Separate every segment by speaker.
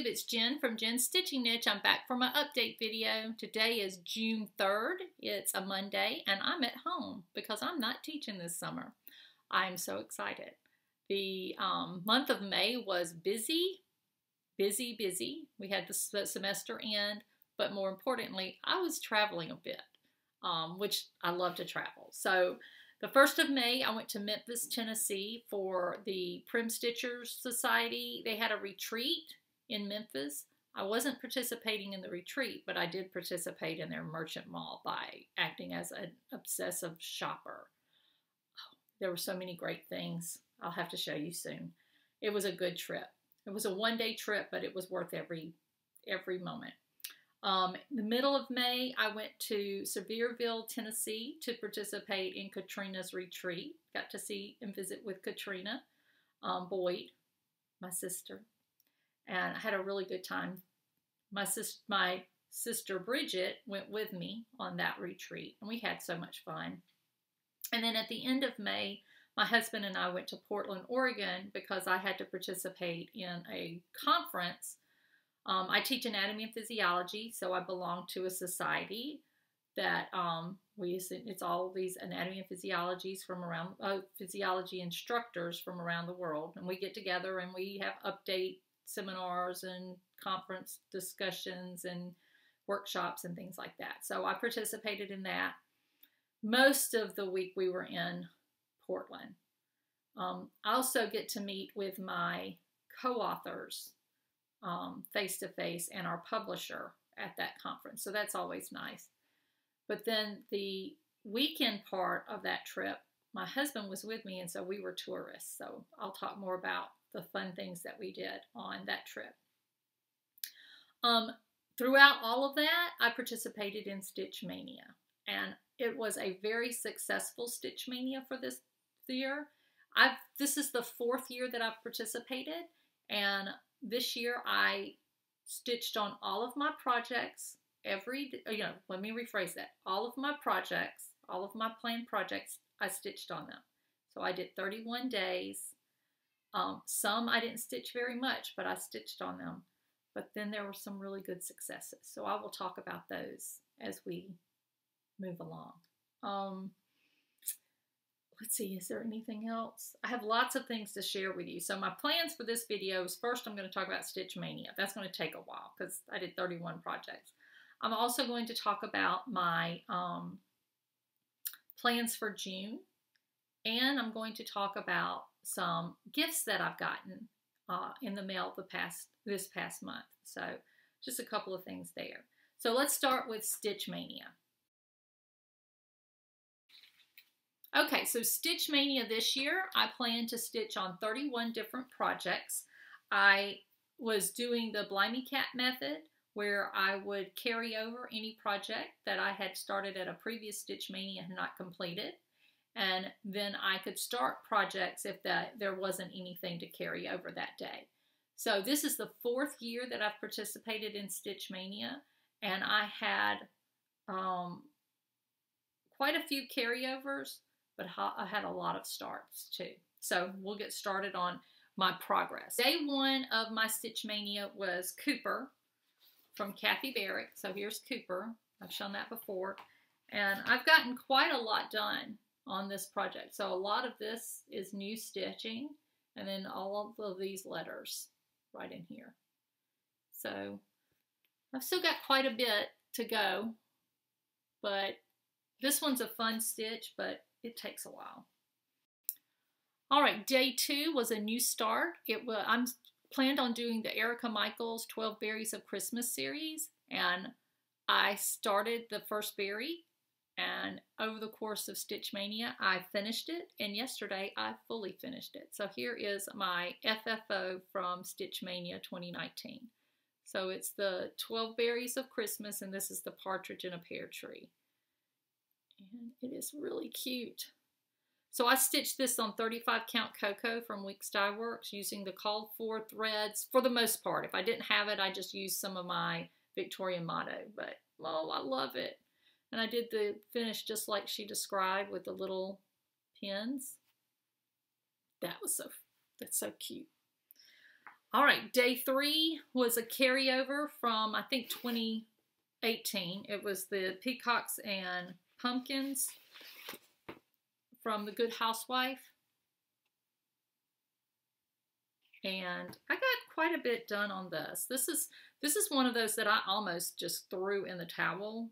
Speaker 1: it's Jen from Jen's Stitching Niche. I'm back for my update video. Today is June 3rd. It's a Monday and I'm at home because I'm not teaching this summer. I'm so excited. The month of May was busy. We had the semester end, but more importantly, I was traveling a bit, which I love to travel. So the 1st of May, I went to Memphis, Tennessee for the Prim Stitchers Society. They had a retreat in Memphis. I wasn't participating in the retreat, but I did participate in their merchant mall by acting as an obsessive shopper. There were so many great things. I'll have to show you soon. It was a good trip. It was a one-day trip, but it was worth every moment. In the middle of May, I went to Sevierville, Tennessee to participate in Katrina's retreat. Got to see and visit with Katrina Boyd, my sister, and I had a really good time. My sister Bridget went with me on that retreat, and we had so much fun. And then at the end of May, my husband and I went to Portland, Oregon, because I had to participate in a conference. I teach anatomy and physiology, so I belong to a society that it's all these anatomy and physiologies from around physiology instructors from around the world, and we get together and we have update seminars and conference discussions and workshops and things like that. So I participated in that. Most of the week we were in Portland. I also get to meet with my co-authors face-to-face and our publisher at that conference. So that's always nice. But then the weekend part of that trip, my husband was with me, and so we were tourists. So I'll talk more about the fun things that we did on that trip. Throughout all of that, I participated in Stitch Mania, and it was a very successful Stitch Mania for this year. This is the 4th year that I've participated, and this year I stitched on all of my projects let me rephrase that. All of my projects, all of my planned projects, I stitched on them. So I did 31 days. Some I didn't stitch very much, but I stitched on them. But then there were some really good successes. So I will talk about those as we move along. Let's see, is there anything else? I have lots of things to share with you. So my plans for this video is, first I'm going to talk about Stitch Mania. That's going to take a while because I did 31 projects. I'm also going to talk about my plans for June, and I'm going to talk about some gifts that I've gotten in the mail this past month. So just a couple of things there. So let's start with Stitch Mania. Okay, so Stitch Mania this year, I plan to stitch on 31 different projects. I was doing the Blimey Cat method, where I would carry over any project that I had started at a previous Stitch Mania and not completed. And then I could start projects if there wasn't anything to carry over that day. So this is the 4th year that I've participated in Stitch Mania, and I had quite a few carryovers, but I had a lot of starts too. So we'll get started on my progress. Day 1 of my Stitch Mania was Cooper from Kathy Barrick. So here's Cooper. I've shown that before. And I've gotten quite a lot done on this project. So a lot of this is new stitching, and then all of these letters right in here. So I've still got quite a bit to go, but this one's a fun stitch, but it takes a while. All right, day 2 was a new start. I'm planned on doing the Erica Michaels 12 Berries of Christmas series, and I started the first berry, and over the course of Stitch Mania, I finished it, and yesterday I fully finished it. So here is my FFO from Stitch Mania 2019. So it's the 12 Berries of Christmas, and this is the partridge in a pear tree. And it is really cute. So I stitched this on 35 count Cocoa from Weeks Dye Works using the called for threads for the most part. If I didn't have it, I just used some of my Victorian Motto, but oh, I love it. And I did the finish just like she described with the little pins. That's so cute. All right, day 3 was a carryover from, I think, 2018. It was the peacocks and pumpkins from The Good Housewife. And I got quite a bit done on this. This is one of those that I almost just threw in the towel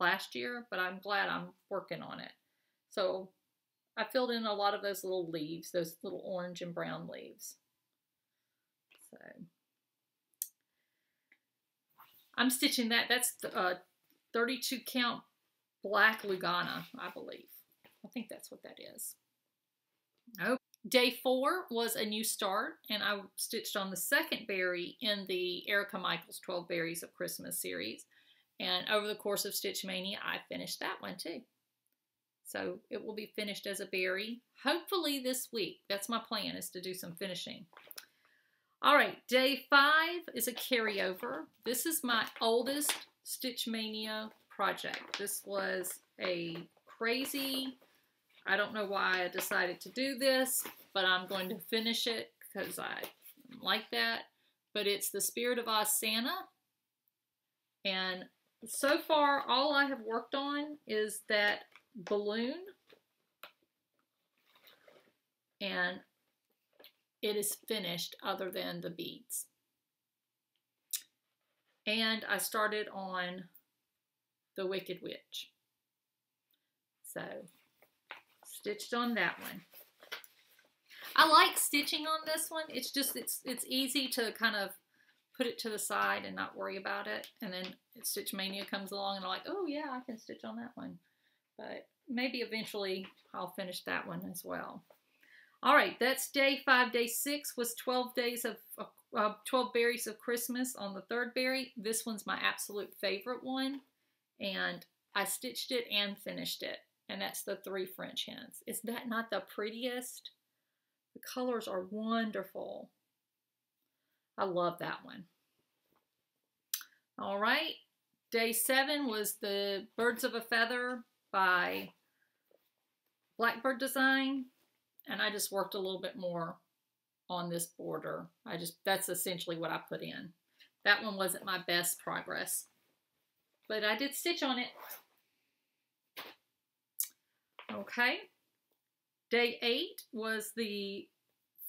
Speaker 1: last year, but I'm glad I'm working on it. So I filled in a lot of those little leaves, those little orange and brown leaves. So I'm stitching that. That's the 32 count black Lugana, I believe. I think that's what that is. Oh, day 4 was a new start, and I stitched on the second berry in the Erica Michaels 12 Berries of Christmas series. And over the course of Stitch Mania, I finished that one too. So it will be finished as a berry, hopefully this week. That's my plan, is to do some finishing. All right, day 5 is a carryover. This is my oldest Stitch Mania project. This was a crazy, I don't know why I decided to do this, but I'm going to finish it because I like that. But it's the Spirit of Oz Santa. And so far, all I have worked on is that balloon. And it is finished other than the beads. And I started on the Wicked Witch. So, stitched on that one. I like stitching on this one. It's just, it's easy to kind of put it to the side and not worry about it. And then Stitch Mania comes along and I'm like, oh yeah, I can stitch on that one. But maybe eventually I'll finish that one as well. All right, that's day 5. Day 6 was 12 days of 12 berries of Christmas on the third berry. This one's my absolute favorite one, and I stitched it and finished it, and that's the 3 French hens. Is that not the prettiest? The colors are wonderful. I love that one. All right, day 7 was the Birds of a Feather by Blackbird Design. And I just worked a little bit more on this border. That's essentially what I put in. That one wasn't my best progress, but I did stitch on it. Okay. Day 8 was the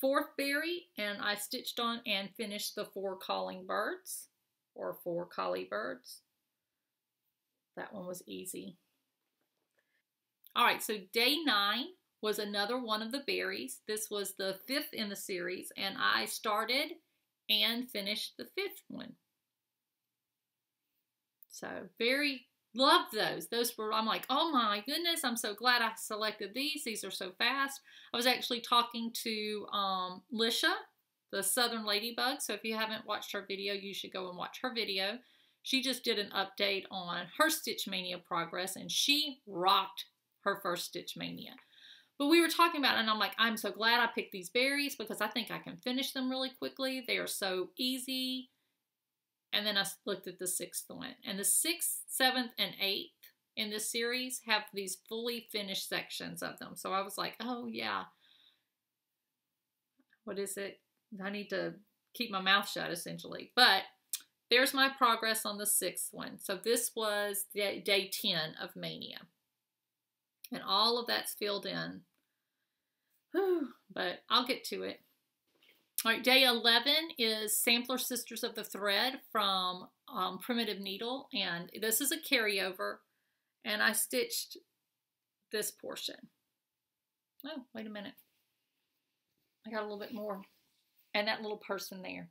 Speaker 1: 4th berry, and I stitched on and finished the 4 calling birds, or 4 collie birds. That one was easy. All right, so day 9 was another one of the berries. This was the 5th in the series, and I started and finished the 5th one. So love those. Those were, I'm like, oh my goodness, I'm so glad I selected these. These are so fast. I was actually talking to Lisha, the Southern Ladybug. So if you haven't watched her video, you should go and watch her video. She just did an update on her Stitch Mania progress, and she rocked her first Stitch Mania. But we were talking about it, and I'm like, I'm so glad I picked these berries because I think I can finish them really quickly. They are so easy. And then I looked at the 6th one. And the 6th, 7th, and 8th in this series have these fully finished sections of them. So I was like, oh yeah. What is it? I need to keep my mouth shut, essentially. But there's my progress on the 6th one. So this was day 10 of Mania. And all of that's filled in. Whew, but I'll get to it. All right, day 11 is Sampler Sisters of the Thread from Primitive Needle. And this is a carryover. And I stitched this portion. Oh, wait a minute. I got a little bit more. And that little person there.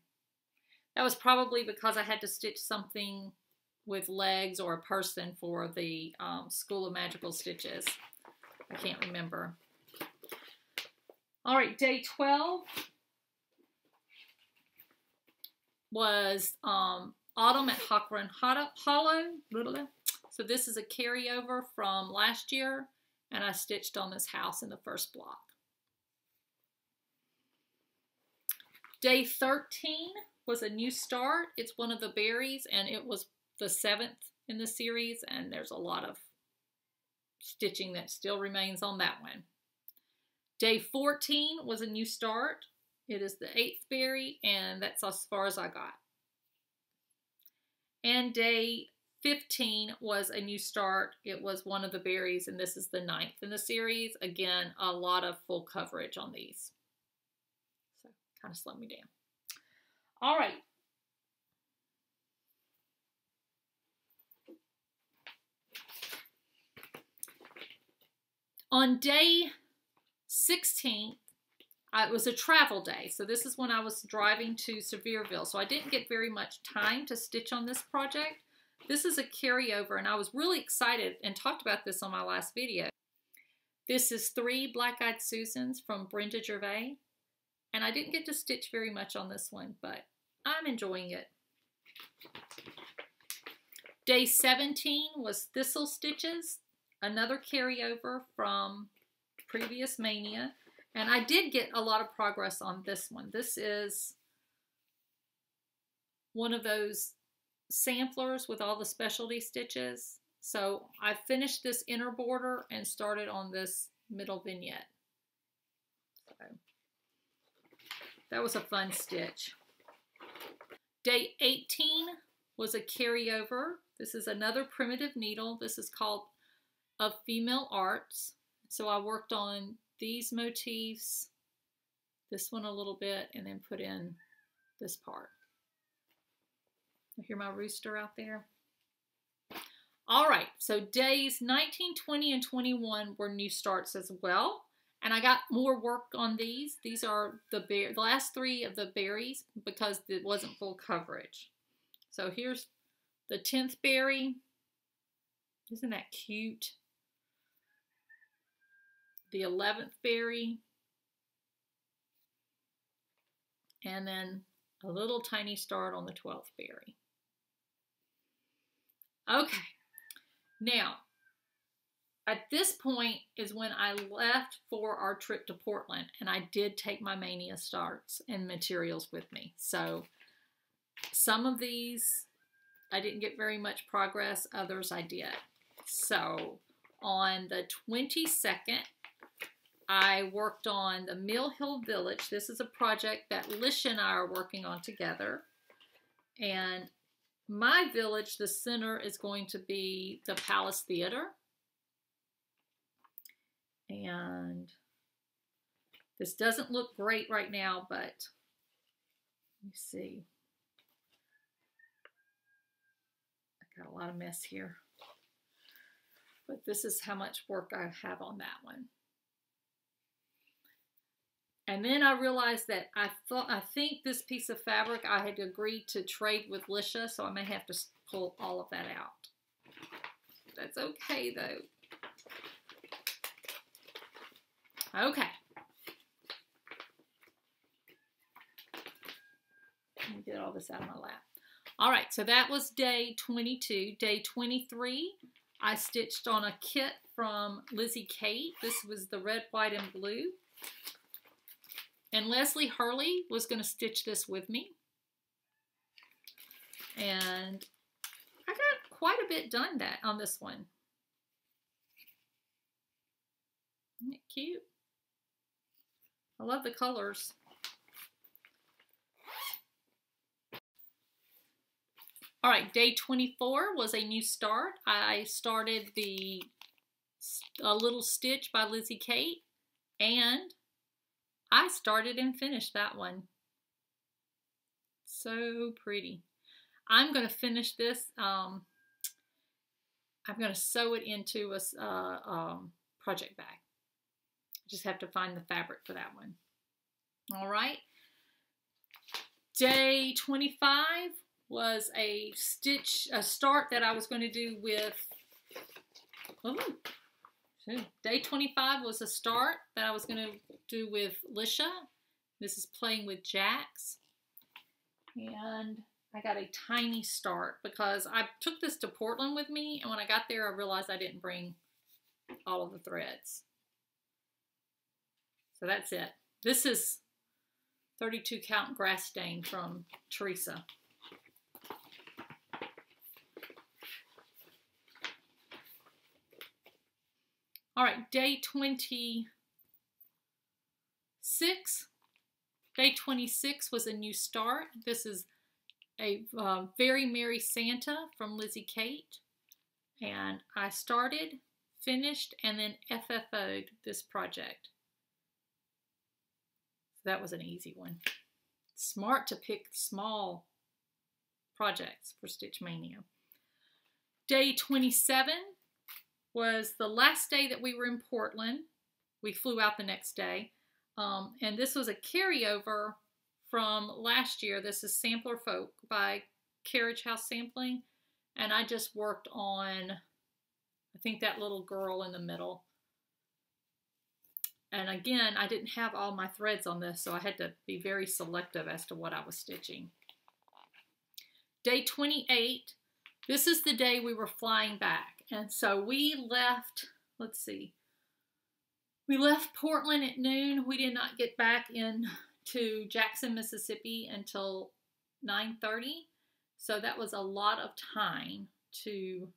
Speaker 1: That was probably because I had to stitch something with legs or a person for the School of Magical Stitches. I can't remember. All right, day 12 was Autumn at Hockran Hollow. So this is a carryover from last year, and I stitched on this house in the first block. Day 13 was a new start. It's one of the berries, and it was the 7th in the series, and there's a lot of stitching that still remains on that one. Day 14 was a new start. It is the 8th berry, and that's as far as I got. And day 15 was a new start. It was one of the berries, and this is the 9th in the series. Again, a lot of full coverage on these. So kind of slowed me down. All right. On day 16th, it was a travel day, so this is when I was driving to Sevierville, so I didn't get very much time to stitch on this project. This is a carryover, and I was really excited and talked about this on my last video. This is 3 Black-Eyed Susans from Brenda Gervais, and I didn't get to stitch very much on this one, but I'm enjoying it. Day 17 was Thistle Stitches, another carryover from previous Maynia. And I did get a lot of progress on this one. This is one of those samplers with all the specialty stitches. So I finished this inner border and started on this middle vignette. So that was a fun stitch. Day 18 was a carryover. This is another primitive needle. This is called Of Female Arts. So I worked on these motifs, this one a little bit, and then put in this part. You hear my rooster out there? All right, so days 19, 20, and 21 were new starts as well. And I got more work on these. These are the last 3 of the berries because it wasn't full coverage. So here's the 10th berry. Isn't that cute? The 11th berry, and then a little tiny start on the 12th berry. Okay, now at this point is when I left for our trip to Portland, and I did take my Maynia starts and materials with me. So some of these I didn't get very much progress, others I did. So on the 22nd, I worked on the Mill Hill Village. This is a project that Lisha and I are working on together. And my village, the center, is going to be the Palace Theater. And this doesn't look great right now, but let me see. I got a lot of mess here. But this is how much work I have on that one. And then I realized that I think this piece of fabric I had agreed to trade with Lisha, so I may have to pull all of that out. That's okay though. Okay. Let me get all this out of my lap. All right, so that was day 22. Day 23, I stitched on a kit from Lizzie Kate. This was the red, white, and blue. And Leslie Hurley was going to stitch this with me. And I got quite a bit done on this one. Isn't it cute? I love the colors. All right, day 24 was a new start. I started a little stitch by Lizzie Kate, and I started and finished that one. So pretty. I'm going to finish this. I'm going to sew it into a project bag. I just have to find the fabric for that one. All right. Day 25 was a start that I was going to do with, day 25 was a start that I was going to do with Lisha. This is Playing with Jacks. And I got a tiny start because I took this to Portland with me, and when I got there I realized I didn't bring all of the threads. So that's it. This is 32 count grass stain from Teresa. All right, day 26 Day 26 was a new start. This is a Very Merry Santa from Lizzie Kate. And I started, finished, and then FFO'd this project. That was an easy one. Smart to pick small projects for Stitch Mania. Day 27 was the last day that we were in Portland. We flew out the next day. And this was a carryover from last year. This is Sampler Folk by Carriage House Sampling. And I just worked on, I think, that little girl in the middle. And again, I didn't have all my threads on this, so I had to be very selective as to what I was stitching. Day 28, this is the day we were flying back. And so we left, let's see, we left Portland at noon. We did not get back into Jackson, Mississippi until 9:30. So that was a lot of time to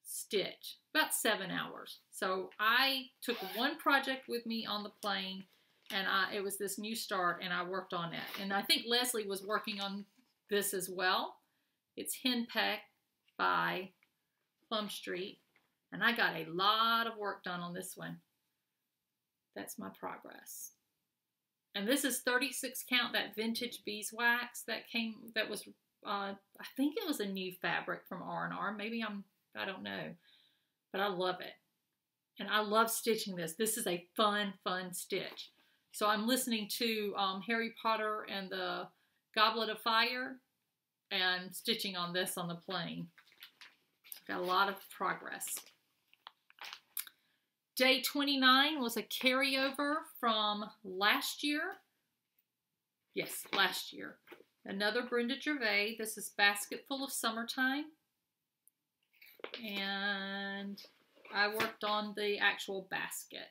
Speaker 1: stitch, about 7 hours. So I took one project with me on the plane, and it was this new start, and I worked on it. And I think Leslie was working on this as well. It's Henpeck by Plum Street, and I got a lot of work done on this one. That's my progress. And this is 36 count, that vintage beeswax that was, I think it was a new fabric from R&R. Maybe I don't know, but I love it. And I love stitching this. This is a fun stitch. So I'm listening to Harry Potter and the Goblet of Fire and stitching on this on the plane. Got a lot of progress. Day 29 was a carryover from last year. Yes, last year. Another Brenda Gervais. This is Basket Full of Summertime. And I worked on the actual basket.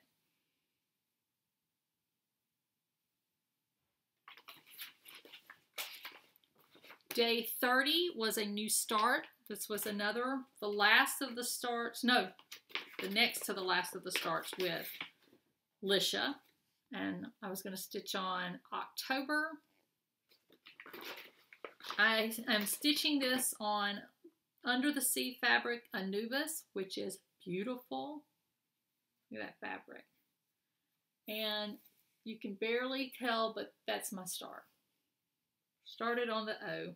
Speaker 1: Day 30 was a new start. This was the last of the starts. No, the next to the last of the starts with Lisha. And I was going to stitch on October. I am stitching this on Under the Sea fabric Anubis, which is beautiful. Look at that fabric. And you can barely tell, but that's my start. Started on the O.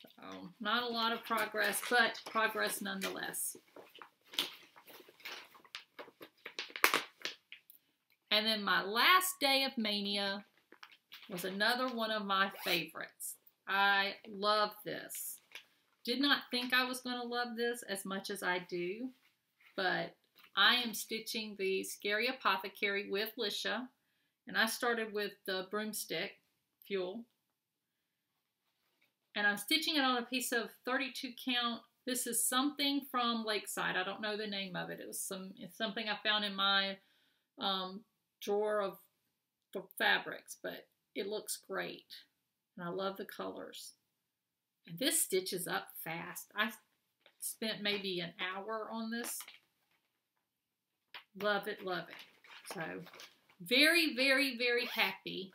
Speaker 1: So not a lot of progress, but progress nonetheless. And then my last day of Maynia was another one of my favorites. I love this. Did not think I was going to love this as much as I do, but I am stitching the Scary Apothecary with Lisha, and I started with the broomstick fuel, and I'm stitching it on a piece of 32 count. This is something from Lakeside. I don't know the name of it. It's something I found in my drawer of fabrics, but it looks great, and I love the colors. And this stitches up fast. I spent maybe an hour on this. Love it, love it. So very, very, very happy.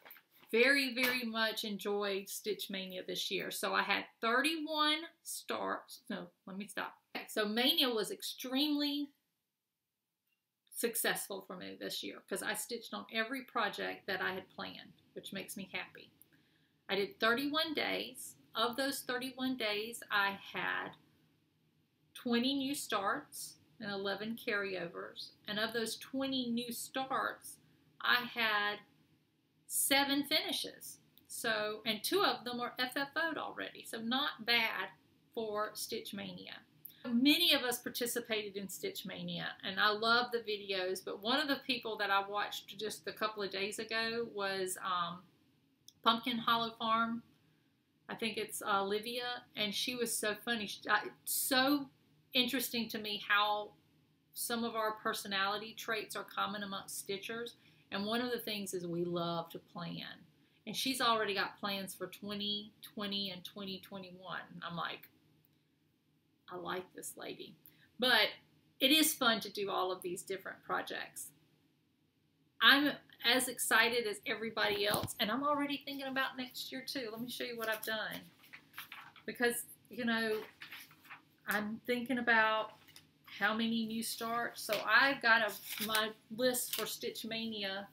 Speaker 1: Very, very much enjoyed Stitch Mania this year. So I had 31 starts. No, let me stop. Okay, so Mania was extremely successful for me this year because I stitched on every project that I had planned, which makes me happy. I did 31 days. Of those 31 days, I had 20 new starts and 11 carryovers. And of those 20 new starts, I had 7 finishes. So, and 2 of them are FFO'd already. So not bad for Stitch Mania. Many of us participated in Stitch Mania, and I love the videos, but one of the people that I watched just a couple of days ago was Pumpkin Hollow Farm. I think it's Olivia, and she was so funny. So interesting to me how some of our personality traits are common amongst stitchers, and one of the things is we love to plan. And she's already got plans for 2020 and 2021. I'm like, I like this lady. But it is fun to do all of these different projects. I'm as excited as everybody else, and I'm already thinking about next year too. Let me show you what I've done. Because, you know, I'm thinking about how many new starts. So I've got my list for Stitch Mania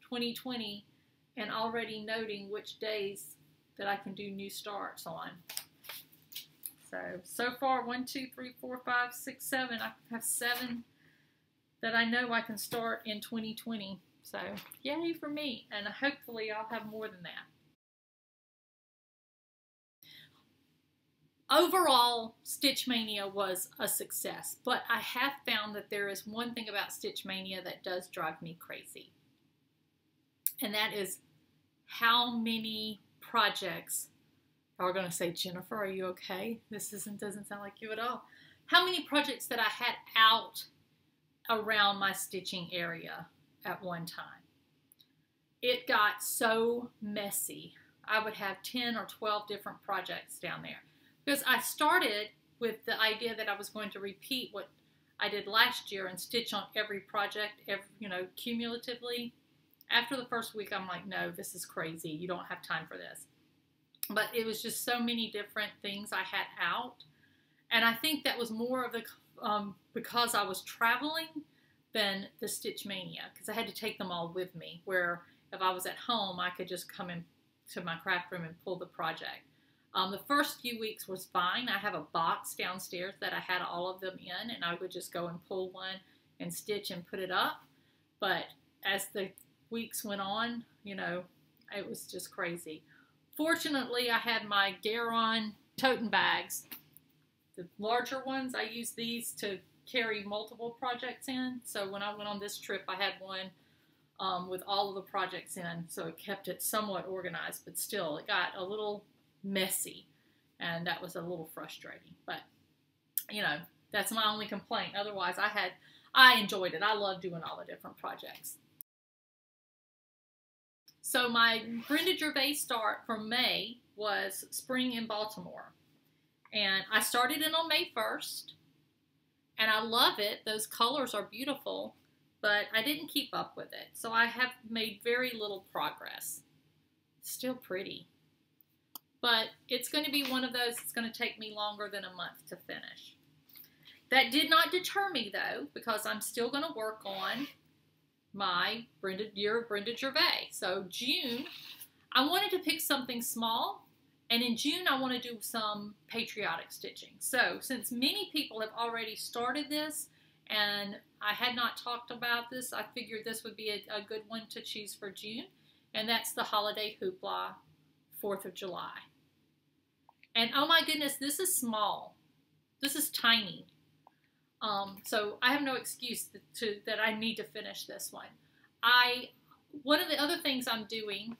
Speaker 1: 2020 and already noting which days that I can do new starts on. So far, 1, 2, 3, 4, 5, 6, 7. I have 7 that I know I can start in 2020. So yay for me. And hopefully I'll have more than that. Overall, Stitch Mania was a success, but I have found that there is one thing about Stitch Mania that does drive me crazy. And that is how many projects, are going to say, Jennifer, are you okay? This doesn't sound like you at all. How many projects that I had out around my stitching area at one time. It got so messy. I would have 10 or 12 different projects down there. Because I started with the idea that I was going to repeat what I did last year and stitch on every project, cumulatively. After the first week, I'm like, no, this is crazy. You don't have time for this. But it was just so many different things I had out. And I think that was more of the, because I was traveling than the Stitch Mania. Because I had to take them all with me. Where if I was at home, I could just come into my craft room and pull the project. The first few weeks was fine. I have a box downstairs that I had all of them in, and I would just go and pull one and stitch and put it up. But as the weeks went on, it was just crazy. Fortunately, I had my Garon tote bags. The larger ones, I use these to carry multiple projects in. So when I went on this trip, I had one with all of the projects in, so it kept it somewhat organized, but still, it got a little messy, and that was a little frustrating. But that's my only complaint. Otherwise, I enjoyed it. I love doing all the different projects. So my Brenda Gervais start for May was Spring in Baltimore, and I started it on May 1st, and I love it. Those colors are beautiful, but I didn't keep up with it, so I have made very little progress. Still pretty. But it's going to be one of those that's going to take me longer than a month to finish. That did not deter me, though, because I'm still going to work on my Brenda Gervais. So June, I wanted to pick something small, and in June I want to do some patriotic stitching. So since many people have already started this, and I had not talked about this, I figured this would be a good one to choose for June, and that's the Holiday Hoopla 4th of July. And oh my goodness, this is small. This is tiny. So I have no excuse that I need to finish this one. One of the other things I'm doing,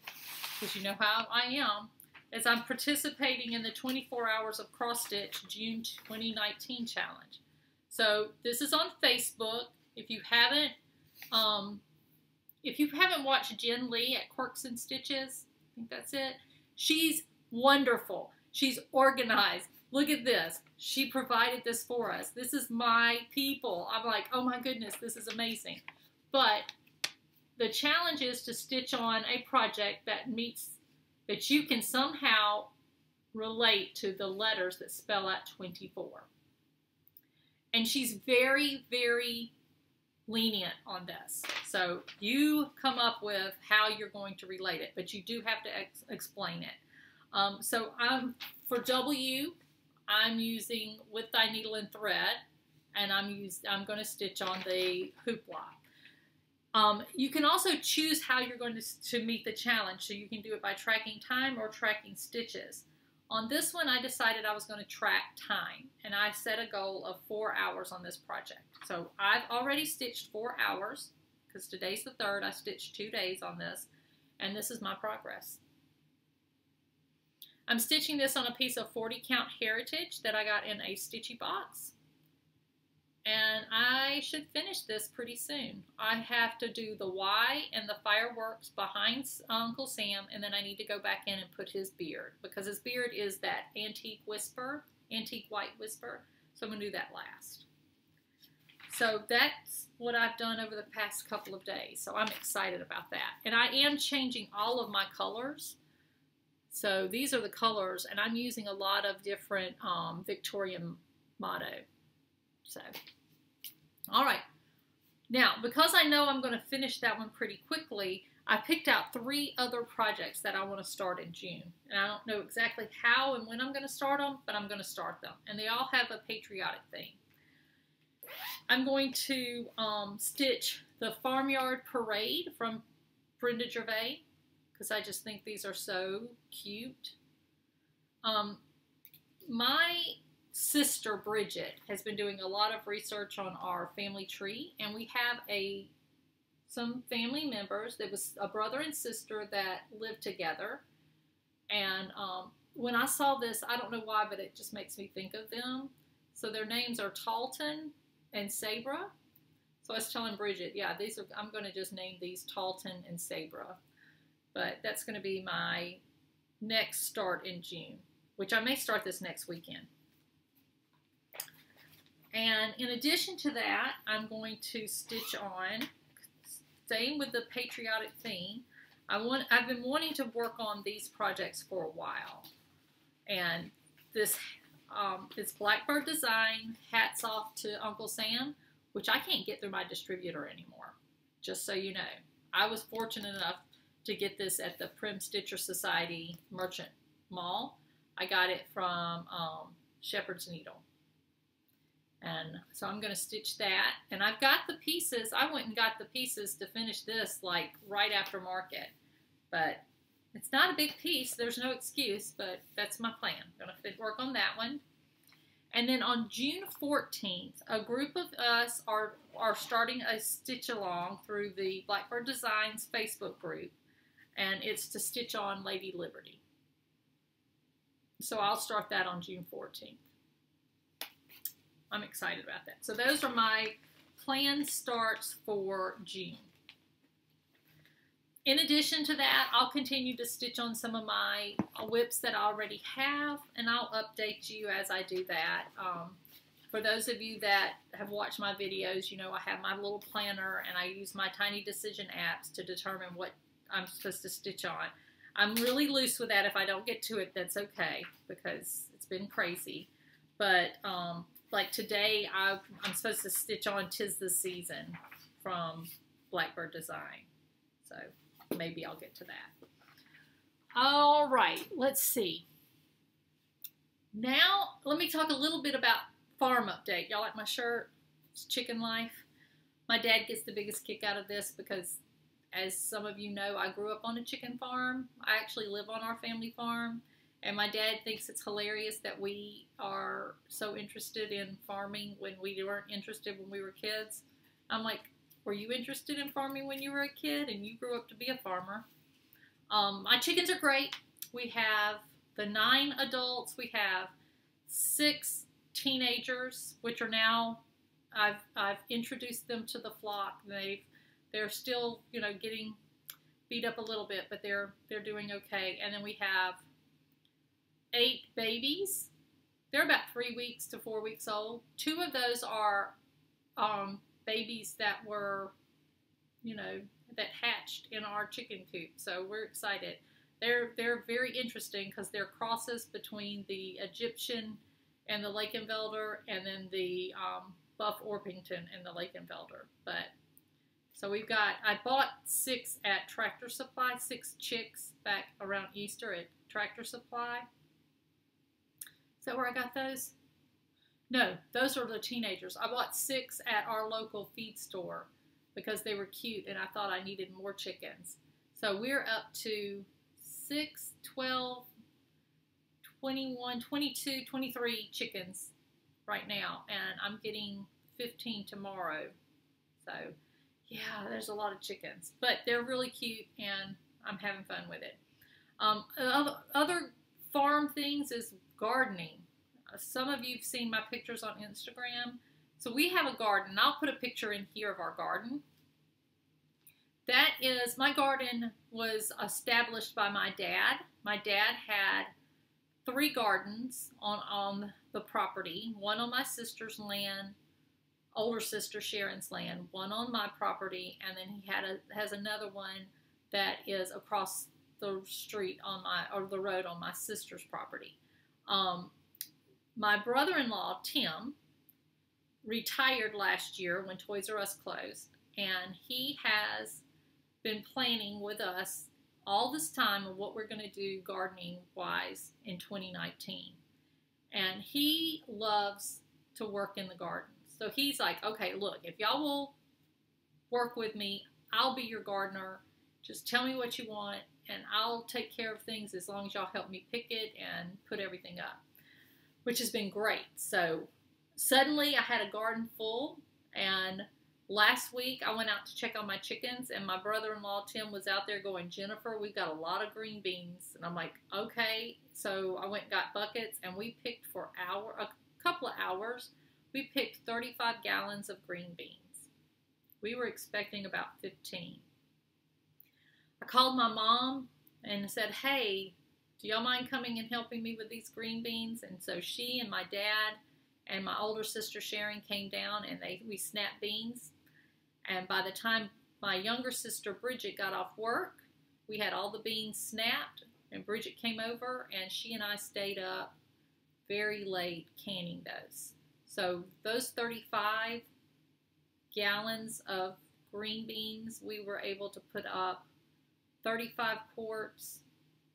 Speaker 1: because you know how I am, is I'm participating in the 24 Hours of Cross Stitch June 2019 challenge. So this is on Facebook. If you haven't watched Jen Lee at Quirks and Stitches, I think that's it. She's wonderful. She's organized. Look at this. She provided this for us. This is my people. I'm like, oh my goodness, this is amazing. But the challenge is to stitch on a project that you can somehow relate to the letters that spell out 24. And she's very, very lenient on this. So you come up with how you're going to relate it, but you do have to explain it. So for W, I'm using With Thy Needle and Thread, and I'm going to stitch on the hoopla. You can also choose how you're going to meet the challenge. So you can do it by tracking time or tracking stitches. On this one, I decided I was going to track time, and I set a goal of 4 hours on this project. So I've already stitched 4 hours, because today's the 3rd. I stitched 2 days on this, and this is my progress. I'm stitching this on a piece of 40 count Heritage that I got in a stitchy box. And I should finish this pretty soon. I have to do the Y and the fireworks behind Uncle Sam, and then I need to go back in and put his beard, because his beard is that antique white whisper. So I'm going to do that last. So that's what I've done over the past couple of days. So I'm excited about that. And I am changing all of my colors. So these are the colors, and I'm using a lot of different Victorian motto. So, all right. Now, because I know I'm going to finish that one pretty quickly, I picked out 3 other projects that I want to start in June. And I don't know exactly how and when I'm going to start them, but I'm going to start them. And they all have a patriotic theme. I'm going to stitch the Farmyard Parade from Brenda Gervais, because I just think these are so cute. My sister Bridget has been doing a lot of research on our family tree, and we have some family members. There was a brother and sister that lived together, and when I saw this, I don't know why, but it just makes me think of them. So their names are Talton and Sabra. So I was telling Bridget, yeah, I'm going to just name these Talton and Sabra. But that's going to be my next start in June, which I may start this next weekend. And in addition to that, I'm going to stitch on, staying with the patriotic theme, I've been wanting to work on these projects for a while. And this Blackbird design, hats off to Uncle Sam, which I can't get through my distributor anymore, just so you know. I was fortunate enough to get this at the Prim Stitcher Society Merchant Mall. I got it from Shepherd's Needle. And so I'm going to stitch that. And I've got the pieces. I went and got the pieces to finish this like right after market. But it's not a big piece. There's no excuse, but that's my plan. I'm going to work on that one. And then on June 14th, a group of us are starting a stitch along through the Blackbird Designs Facebook group. And it's to stitch on Lady Liberty. So I'll start that on June 14th. I'm excited about that. So those are my planned starts for June. In addition to that, I'll continue to stitch on some of my whips that I already have, and I'll update you as I do that. For those of you that have watched my videos, you know I have my little planner, and I use my Tiny Decision apps to determine what I'm supposed to stitch on. I'm really loose with that. If I don't get to it, that's okay, because it's been crazy. But like today, I'm supposed to stitch on 'Tis the Season from Blackbird Design. So maybe I'll get to that. All right, let's see. Now, let me talk a little bit about farm update. Y'all like my shirt? It's Chicken Life. My dad gets the biggest kick out of this because, as some of you know, I grew up on a chicken farm. I actually live on our family farm. And my dad thinks it's hilarious that we are so interested in farming when we weren't interested when we were kids. I'm like, were you interested in farming when you were a kid and you grew up to be a farmer? My chickens are great. We have the 9 adults. We have 6 teenagers, which are now, I've introduced them to the flock. They're still, you know, getting beat up a little bit, but they're doing okay. And then we have 8 babies. They're about 3 weeks to 4 weeks old. 2 of those are babies that were, you know, that hatched in our chicken coop. So we're excited. They're very interesting because they're crosses between the Egyptian and the Lakenvelder, and then the Buff Orpington and the Lakenvelder. But so I bought 6 at Tractor Supply, 6 chicks back around Easter at Tractor Supply. Is that where I got those? No, those are the teenagers. I bought 6 at our local feed store because they were cute and I thought I needed more chickens. So we're up to 6, 12, 21, 22, 23 chickens right now, and I'm getting 15 tomorrow. So yeah, there's a lot of chickens, but they're really cute and I'm having fun with it. Other farm things is gardening. Some of you have seen my pictures on Instagram. So we have a garden. I'll put a picture in here of our garden. That is, my garden was established by my dad. My dad had 3 gardens on the property. One on my sister's land, older sister Sharon's land, one on my property, and then he has another one that is across the street on the road on my sister's property. My brother-in-law, Tim, retired last year when Toys R Us closed, and he has been planning with us all this time of what we're going to do gardening-wise in 2019. And he loves to work in the garden. So he's like, okay, look, if y'all will work with me, I'll be your gardener. Just tell me what you want, and I'll take care of things as long as y'all help me pick it and put everything up, which has been great. So suddenly I had a garden full, and last week I went out to check on my chickens, and my brother-in-law Tim was out there going, Jennifer, we've got a lot of green beans. And I'm like, okay. So I went and got buckets, and we picked for a couple of hours. We picked 35 gallons of green beans. We were expecting about 15. I called my mom and said, hey, do y'all mind coming and helping me with these green beans? And so she and my dad and my older sister Sharon came down, and we snapped beans. And by the time my younger sister Bridget got off work, we had all the beans snapped, and Bridget came over, and she and I stayed up very late canning those. So those 35 gallons of green beans, we were able to put up 35 quarts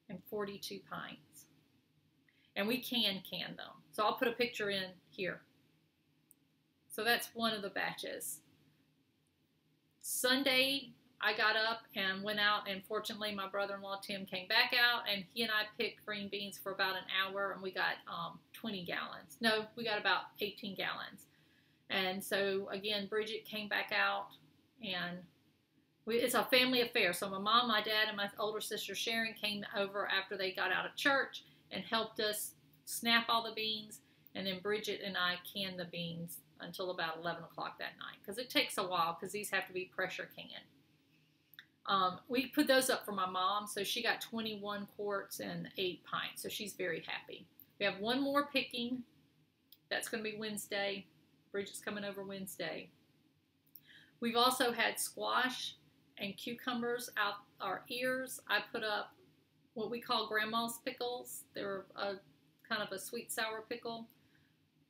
Speaker 1: and 42 pints. And we can them. So I'll put a picture in here. So that's one of the batches. Sunday, I got up and went out, and fortunately my brother-in-law Tim came back out, and he and I picked green beans for about an hour, and we got 20 gallons. No, we got about 18 gallons. And so again, Bridget came back out, and it's a family affair. So my mom, my dad, and my older sister Sharon came over after they got out of church and helped us snap all the beans, and then Bridget and I canned the beans until about 11 o'clock that night, because it takes a while because these have to be pressure canned. We put those up for my mom, so she got 21 quarts and 8 pints, so she's very happy. We have one more picking. That's going to be Wednesday. Bridget's coming over Wednesday. We've also had squash and cucumbers out our ears. I put up what we call grandma's pickles. They're a kind of a sweet sour pickle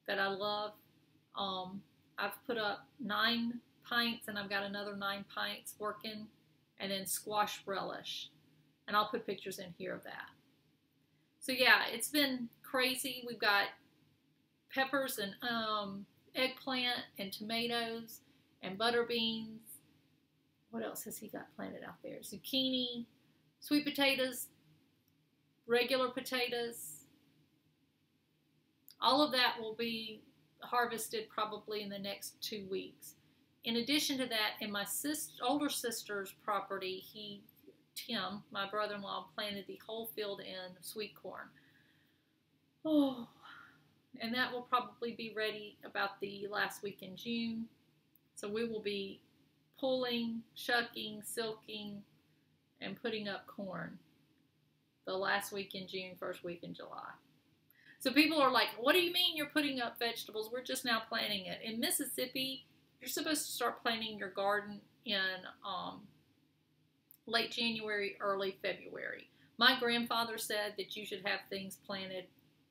Speaker 1: that I love. I've put up 9 pints, and I've got another 9 pints working, and then squash relish. And I'll put pictures in here of that. So yeah, it's been crazy. We've got peppers and eggplant and tomatoes and butter beans. What else has he got planted out there? Zucchini, sweet potatoes, regular potatoes. All of that will be harvested probably in the next 2 weeks. In addition to that, in my older sister's property, Tim, my brother-in-law, planted the whole field in sweet corn. Oh, and that will probably be ready about the last week in June. So we will be pulling, shucking, silking, and putting up corn the last week in June, first week in July. So people are like, what do you mean you're putting up vegetables? We're just now planting it. In Mississippi, you're supposed to start planting your garden in late January, early February. My grandfather said that you should have things planted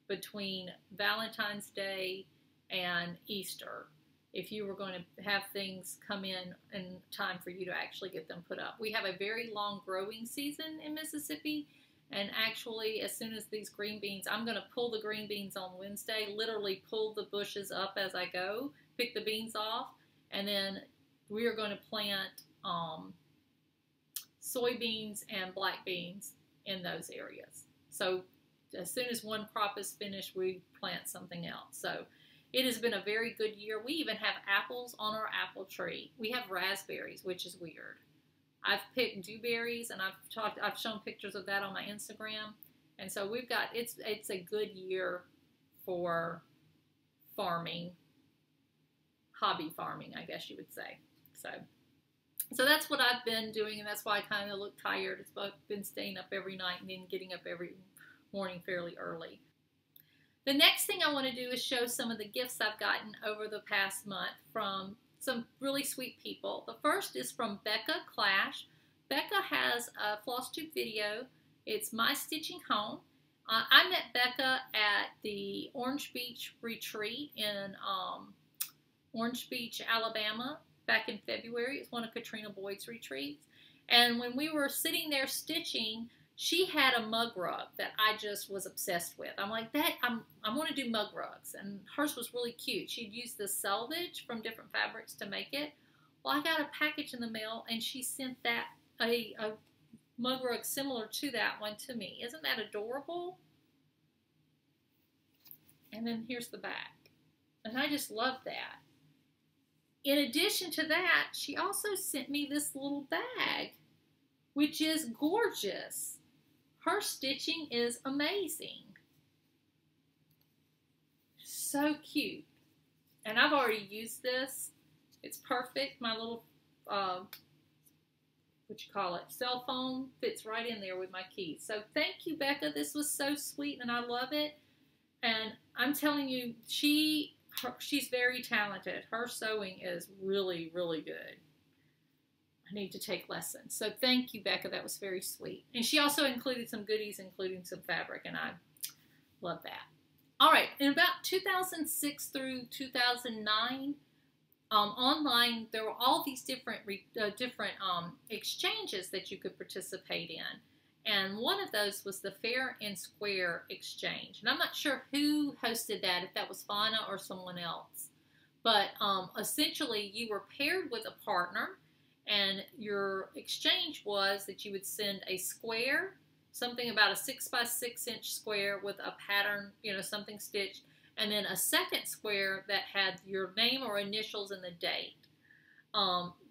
Speaker 1: between Valentine's Day and Easter if you were going to have things come in time for you to actually get them put up. We have a very long growing season in Mississippi, and actually as soon as these green beans, I'm going to pull the green beans on Wednesday, literally pull the bushes up as I go, pick the beans off, and then we are going to plant soybeans and black beans in those areas. So as soon as one crop is finished, we plant something else. So it has been a very good year. We even have apples on our apple tree. We have raspberries, which is weird. I've picked dewberries, and I've shown pictures of that on my Instagram. And so we've got, it's a good year for farming, hobby farming, I guess you would say. So that's what I've been doing, and that's why I kind of look tired. It's been staying up every night and then getting up every morning fairly early. The next thing I want to do is show some of the gifts I've gotten over the past month from some really sweet people. The first is from Becca Clash. Becca has a floss tube video. It's My Stitching Home. I met Becca at the Orange Beach retreat in Orange Beach, Alabama, back in February. It's one of Katrina Boyd's retreats. And when we were sitting there stitching, she had a mug rug that I just was obsessed with. I'm like, I want to do mug rugs. And hers was really cute. She'd used the selvage from different fabrics to make it. Well, I got a package in the mail, and she sent that a mug rug similar to that one to me. Isn't that adorable? And then here's the back. And I just love that. In addition to that, she also sent me this little bag, which is gorgeous. Her stitching is amazing. So cute. And I've already used this. It's perfect. My little, cell phone fits right in there with my keys. So thank you, Becca. This was so sweet, and I love it. And I'm telling you, she's very talented. Her sewing is really, really good. I need to take lessons. So thank you, Becca. That was very sweet. And she also included some goodies, including some fabric, and I love that. All right, in about 2006 through 2009, online, there were all these different exchanges that you could participate in. And one of those was the Fair and Square exchange. And I'm not sure who hosted that, if that was Fauna or someone else. But essentially, you were paired with a partner, and your exchange was that you would send a square, something about a 6 by 6 inch square with a pattern, something stitched, and then a second square that had your name or initials and the date.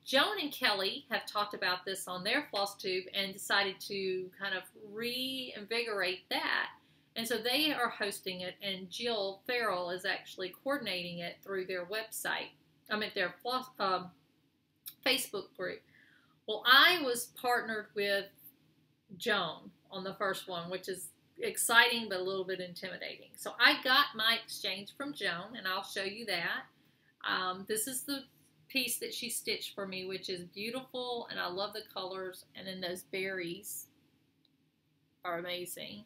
Speaker 1: Joan and Kelly have talked about this on their floss tube and decided to kind of reinvigorate that. And so they are hosting it, and Jill Farrell is actually coordinating it through their website. Their Facebook group. Well, I was partnered with Joan on the first one, which is exciting but a little bit intimidating. So I got my exchange from Joan, and I'll show you that. This is the piece that she stitched for me, which is beautiful, and I love the colors. And then those berries are amazing.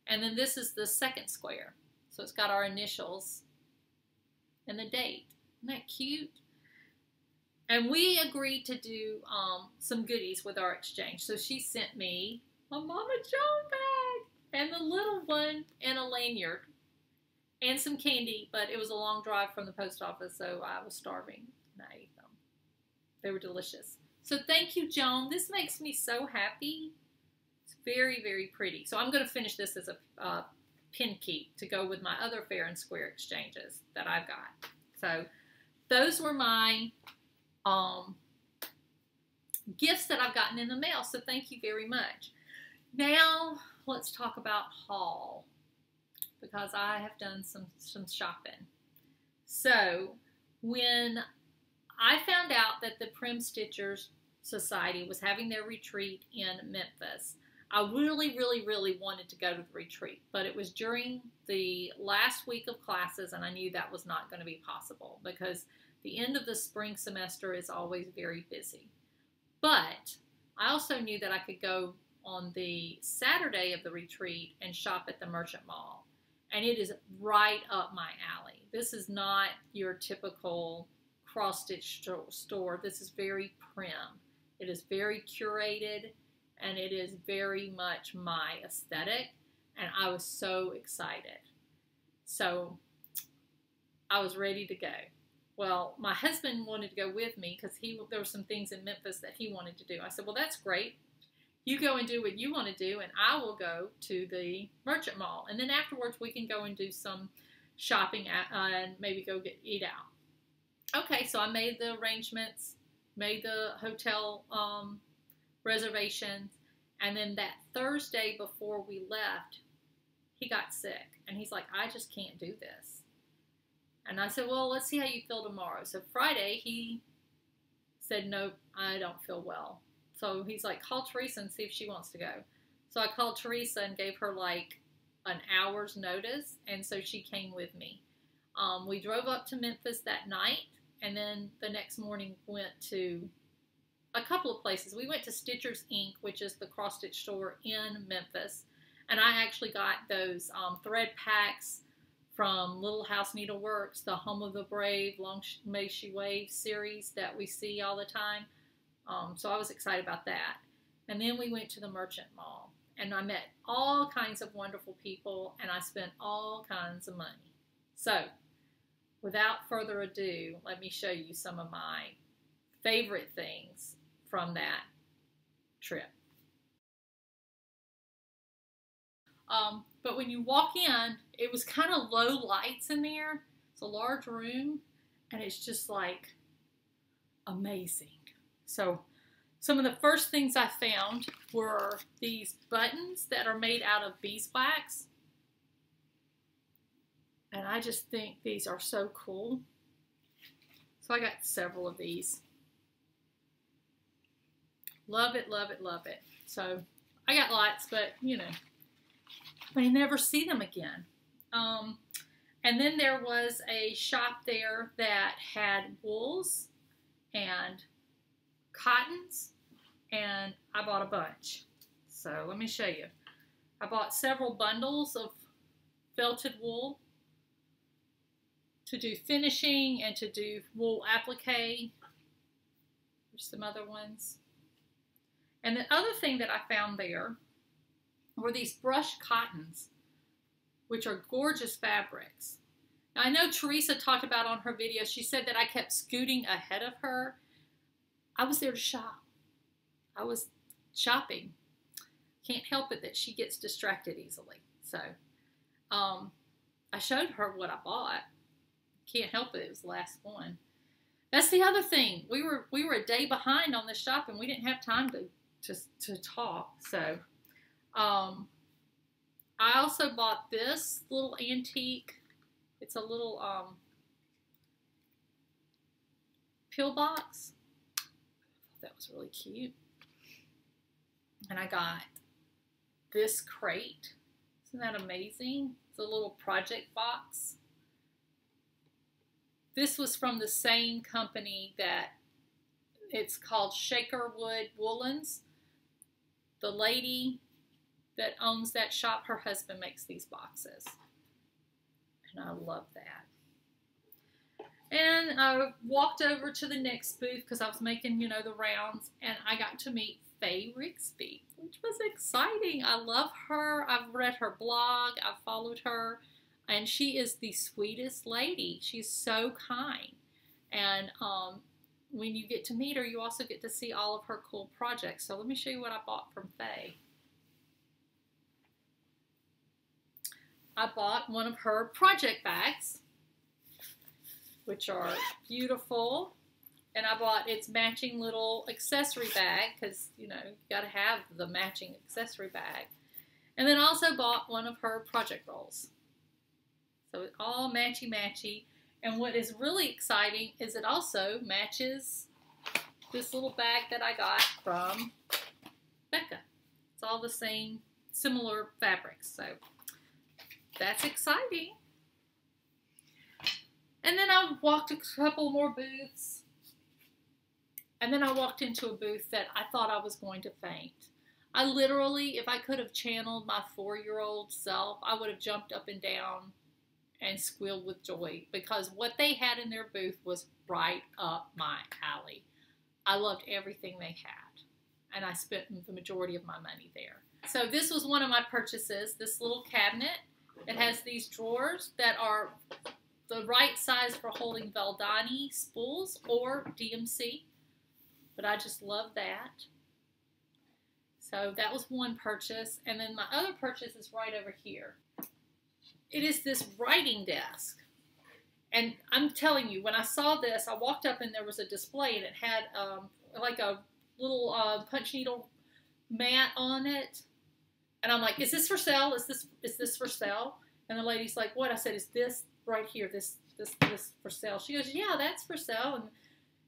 Speaker 1: And then this is the second square. So it's got our initials and the date. Isn't that cute? And we agreed to do some goodies with our exchange. So she sent me a Mama Joan bag and the little one and a lanyard and some candy, but it was a long drive from the post office, so I was starving. I ate them. They were delicious. So thank you, Joan. This makes me so happy. It's very, very pretty. So I'm going to finish this as a pin keep to go with my other Fair and Square exchanges that I've got. So those were my gifts that I've gotten in the mail. So thank you very much. Now let's talk about haul, because I have done some shopping. So when I found out that the Prim Stitchers Society was having their retreat in Memphis, I really, really, really wanted to go to the retreat, but it was during the last week of classes, and I knew that was not going to be possible because the end of the spring semester is always very busy. But I also knew that I could go on the Saturday of the retreat and shop at the Merchant Mall, and it is right up my alley. This is not your typical cross-stitch store. This is very prim. It is very curated, and it is very much my aesthetic, and I was so excited. So I was ready to go. Well, my husband wanted to go with me because there were some things in Memphis that he wanted to do. I said, well, that's great. You go and do what you want to do, and I will go to the Merchant Mall. And then afterwards, we can go and do some shopping and maybe go eat out. Okay, so I made the arrangements, made the hotel reservations, and then that Thursday before we left, he got sick. And he's like, I just can't do this. And I said, well, let's see how you feel tomorrow. So Friday, he said, nope, I don't feel well. So he's like, call Teresa and see if she wants to go. So I called Teresa and gave her like an hour's notice, and so she came with me. We drove up to Memphis that night, and then the next morning went to a couple of places. We went to Stitcher's Inc., which is the cross-stitch store in Memphis, and I actually got those thread packs from Little House Needleworks, the Home of the Brave, Long May She Wave series that we see all the time. So I was excited about that. And then we went to the Merchant Mall, and I met all kinds of wonderful people, and I spent all kinds of money. So without further ado, let me show you some of my favorite things from that trip. But when you walk in, it was kind of low lights in there. It's a large room, and it's just like amazing. So some of the first things I found were these buttons that are made out of beeswax. And I just think these are so cool. So I got several of these. Love it, love it, love it. So I got lots, but you know, I may never see them again. And then there was a shop there that had wools and cottons, and I bought a bunch. So let me show you. I bought several bundles of felted wool to do finishing and to do wool applique. There's some other ones. And the other thing that I found there were these brushed cottons, which are gorgeous fabrics. Now, I know Teresa talked about on her video, she said that I kept scooting ahead of her. I was there to shop. I was shopping. Can't help it that she gets distracted easily. So I showed her what I bought. Can't help it. It was the last one. That's the other thing. We were a day behind on the shopping. We didn't have time to talk. So I also bought this little antique. It's a little pill box. I thought that was really cute. And I got this crate. Isn't that amazing? It's a little project box. This was from the same company that it's called Shakerwood Woolens. The lady that owns that shop, her husband makes these boxes. And I love that. And I walked over to the next booth because I was making, you know, the rounds, and I got to meet Faye Rigsby, which was exciting. I love her. I've read her blog. I've followed her. And she is the sweetest lady. She's so kind. And when you get to meet her, you also get to see all of her cool projects. So let me show you what I bought from Faye. I bought one of her project bags, which are beautiful. And I bought its matching little accessory bag because, you know, you got to have the matching accessory bag. And then also bought one of her project rolls. So it's all matchy-matchy. And what is really exciting is it also matches this little bag that I got from Becca. It's all the same, similar fabrics. So that's exciting. And then I walked a couple more booths. And then I walked into a booth that I thought I was going to faint. I literally, if I could have channeled my 4-year-old self, I would have jumped up and down and squealed with joy because what they had in their booth was right up my alley. I loved everything they had, and I spent the majority of my money there. So this was one of my purchases, this little cabinet. It has these drawers that are the right size for holding Valdani spools or DMC, but I just love that. So that was one purchase, and then my other purchase is right over here. It is this writing desk. And I'm telling you, when I saw this, I walked up and there was a display and it had like a little punch needle mat on it. And I'm like, is this for sale? Is this for sale? And the lady's like, what? I said, is this right here, this for sale? She goes, yeah, that's for sale.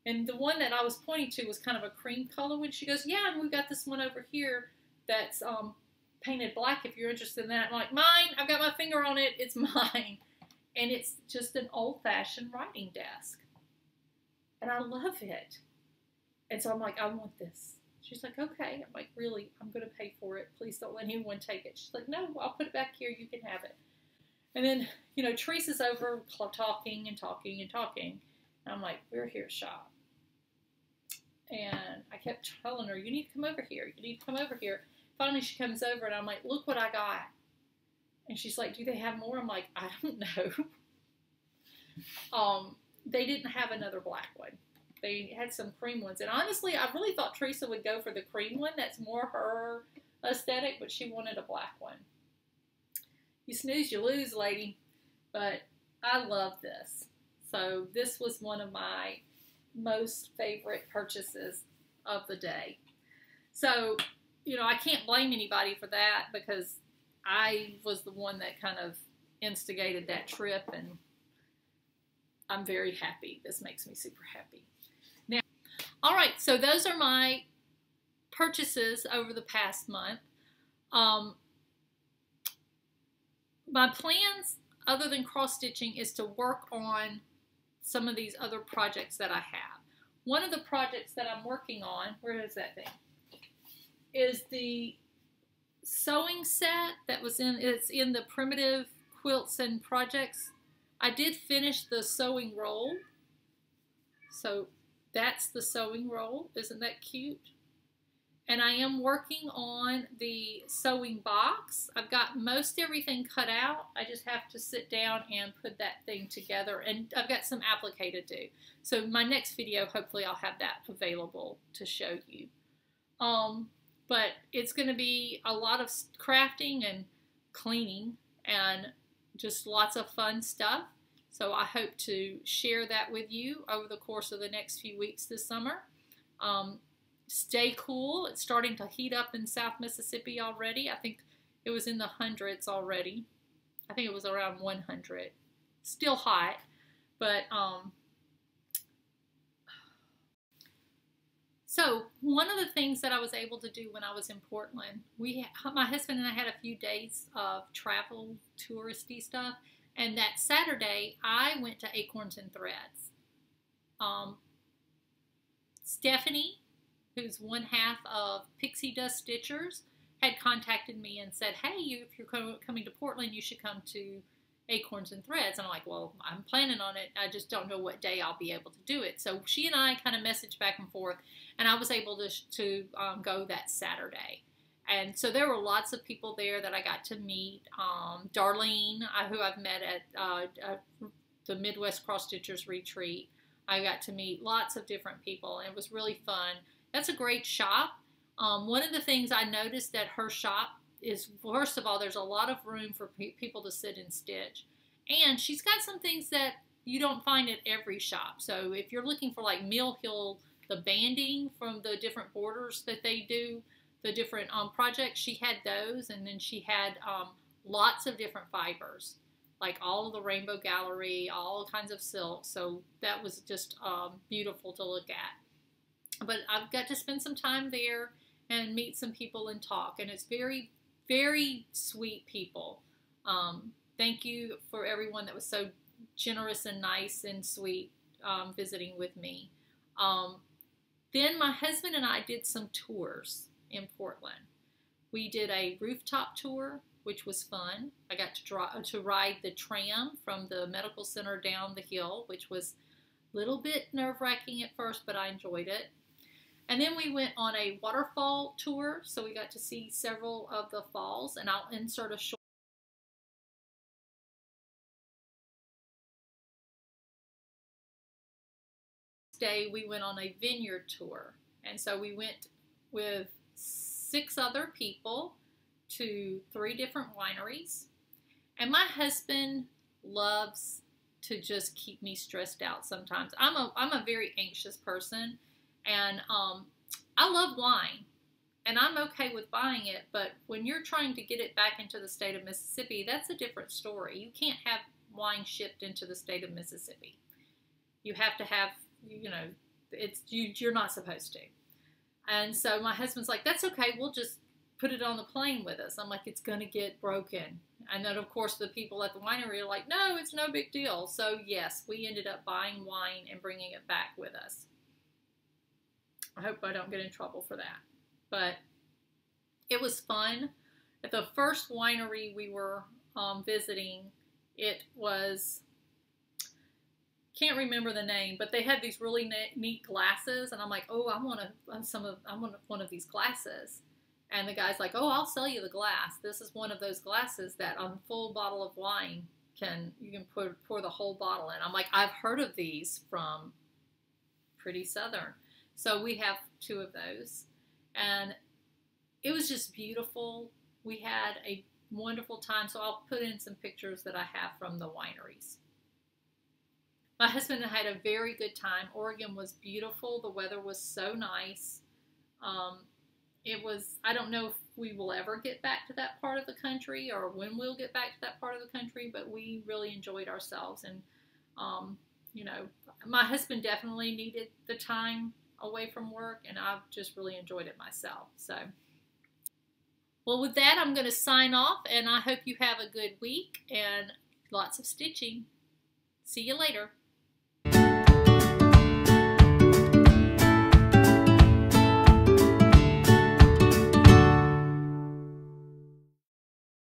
Speaker 1: And the one that I was pointing to was kind of a cream color one. She goes, yeah, and we've got this one over here that's painted black if you're interested in that. I'm like, mine, I've got my finger on it, it's mine. And it's just an old-fashioned writing desk. And I love it. And so I'm like, I want this. She's like, okay. I'm like, really? I'm going to pay for it. Please don't let anyone take it. She's like, no, I'll put it back here. You can have it. And then, you know, Teresa's over talking and talking and talking. And I'm like, we're here to shop. And I kept telling her, you need to come over here. You need to come over here. Finally, she comes over, and I'm like, look what I got. And she's like, do they have more? I'm like, I don't know. They didn't have another black one. They had some cream ones. And honestly, I really thought Teresa would go for the cream one. That's more her aesthetic, but she wanted a black one. You snooze, you lose, lady. But I love this. So this was one of my most favorite purchases of the day. So, you know, I can't blame anybody for that because I was the one that kind of instigated that trip, and I'm very happy. This makes me super happy. Now, all right, so those are my purchases over the past month. My plans, other than cross-stitching, is to work on some of these other projects that I have. One of the projects that I'm working on, where is that thing, is the sewing set that was it's in the Primitive Quilts and Projects. I did finish the sewing roll. So that's the sewing roll. Isn't that cute? And I am working on the sewing box. I've got most everything cut out. I just have to sit down and put that thing together. And I've got some applique to do. So my next video, hopefully I'll have that available to show you. But it's going to be a lot of crafting and cleaning and just lots of fun stuff. So I hope to share that with you over the course of the next few weeks this summer. Stay cool. It's starting to heat up in South Mississippi already. I think it was in the hundreds already. I think it was around 100. Still hot, but so one of the things that I was able to do when I was in Portland, my husband and I had a few days of travel touristy stuff, and that Saturday I went to Acorns and Threads. Stephanie, who's one half of Pixie Dust Stitchers, had contacted me and said, hey, if you're coming to Portland, you should come to Acorns and Threads. And I'm like, well, I'm planning on it. I just don't know what day I'll be able to do it. So she and I kind of messaged back and forth, and I was able to go that Saturday. And so there were lots of people there that I got to meet. Darlene, who I've met at the Midwest Cross Stitchers Retreat. I got to meet lots of different people, and it was really fun. That's a great shop. One of the things I noticed at her shop is, first of all, there's a lot of room for people to sit and stitch. And she's got some things that you don't find at every shop. So if you're looking for like Mill Hill, the banding from the different borders that they do, the different projects, she had those. And then she had lots of different fibers, like all of the Rainbow Gallery, all kinds of silk. So that was just beautiful to look at. But I've got to spend some time there and meet some people and talk. And it's very, very sweet people. Thank you for everyone that was so generous and nice and sweet visiting with me. Then my husband and I did some tours in Portland. We did a rooftop tour, which was fun. I got to ride the tram from the medical center down the hill, which was a little bit nerve-wracking at first, but I enjoyed it. And then we went on a waterfall tour, so we got to see several of the falls, and I'll insert a short. Day we went on a vineyard tour, and so we went with 6 other people to 3 different wineries. And my husband loves to just keep me stressed out sometimes. I'm a very anxious person, and I love wine, and I'm okay with buying it, but when you're trying to get it back into the state of Mississippi, that's a different story. You can't have wine shipped into the state of Mississippi. You have to have, you know, you're not supposed to. And so my husband's like, that's okay, we'll just put it on the plane with us. I'm like, it's going to get broken. And then, of course, the people at the winery are like, no, it's no big deal. So, yes, we ended up buying wine and bringing it back with us. I hope I don't get in trouble for that. But it was fun. At the first winery we were visiting, it was, can't remember the name, but they had these really neat glasses. And I'm like, oh, I want one of these glasses. And the guy's like, oh, I'll sell you the glass. This is one of those glasses that on a full bottle of wine, you can pour the whole bottle in. I'm like, I've heard of these from Pretty Southern. So we have 2 of those. And it was just beautiful. We had a wonderful time. So I'll put in some pictures that I have from the wineries. My husband had a very good time. Oregon was beautiful. The weather was so nice. I don't know if we will ever get back to that part of the country or when we'll get back to that part of the country, but we really enjoyed ourselves. And, you know, my husband definitely needed the time away from work, and I've just really enjoyed it myself. So, well, with that, I'm going to sign off, and I hope you have a good week and lots of stitching. See you later.